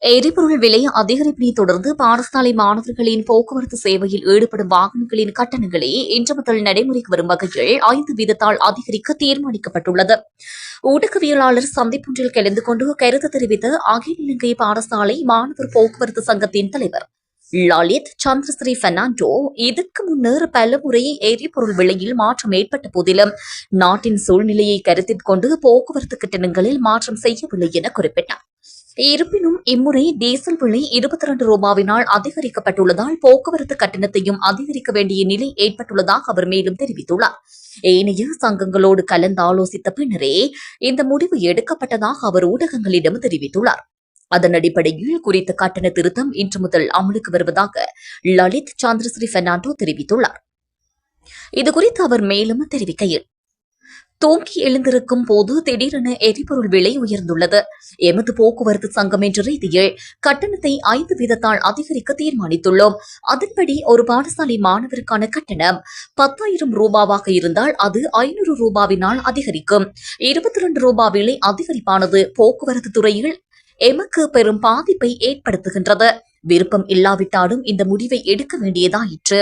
எரிபொருள் விலை அதிகரிப்பினை தொடர்ந்து பாடசாலை மாணவர்களின் போக்குவரத்து சேவையில் ஈடுபடும் வாகனங்களின் கட்டணங்களை இன்று முதல் நடைமுறைக்கு வரும் வகையில் 5 வீதத்தால் அதிகரிக்க தீர்மானிக்கப்பட்டுள்ளது. ஊடகவியலாளர் சந்திப்பொன்றில் கலந்து கொண்டு கருத்து தெரிவித்த அகில இலங்கை பாடசாலை மாணவர் போக்குவரத்து சங்கத்தின் தலைவர் லலித் சந்திரஸ்ரீ பெர்னாண்டோ, இதற்கு முன்னர் பலமுறை எரிபொருள் விலையில் மாற்றம் ஏற்பட்ட போதிலும் நாட்டின் சூழ்நிலையை கருத்தில் கொண்டு போக்குவரத்து கட்டணங்களில் மாற்றம் செய்யவில்லை என குறிப்பிட்டார். இருப்பினும் இம்முறை டீசல் விலை 22 ரூபாவினால் அதிகரிக்கப்பட்டுள்ளதால் போக்குவரத்து கட்டணத்தையும் அதிகரிக்க வேண்டிய நிலை ஏற்பட்டுள்ளதாக அவர் மேலும் தெரிவித்துள்ளார். ஏனைய சங்கங்களோடு கலந்தாலோசித்த பின்னரே இந்த முடிவு எடுக்கப்பட்டதாக அவர் ஊடகங்களிடம் தெரிவித்துள்ளார். அதன் அடிப்படையில் குறித்த கட்டண திருத்தம் இன்று முதல் அமலுக்கு வருவதாக லலித் சந்திரஸ்ரீ பெர்னாண்டோ தெரிவித்துள்ளார். இதுகுறித்து அவர் மேலும் தெரிவிக்கையில், தூங்கி எழுந்திருக்கும் போது திடீரென எரிபொருள் விலை உயர்ந்துள்ளது. எமது போக்குவரத்து சங்கம் என்ற ரீதியில் கட்டணத்தை 5 வீதத்தால் அதிகரிக்க தீர்மானித்துள்ளோம். அதன்படி ஒரு பாடசாலை மாணவருக்கான கட்டணம் 10,000 ரூபாவாக இருந்தால் அது 500 ரூபாவினால் அதிகரிக்கும். 22 ரூபாய் விலை அதிகரிப்பானது போக்குவரத்து துறையில் எமக்கு பெரும் பாதிப்பை ஏற்படுத்துகின்றது. விருப்பம் இல்லாவிட்டாலும் இந்த முடிவை எடுக்க வேண்டியதாயிற்று.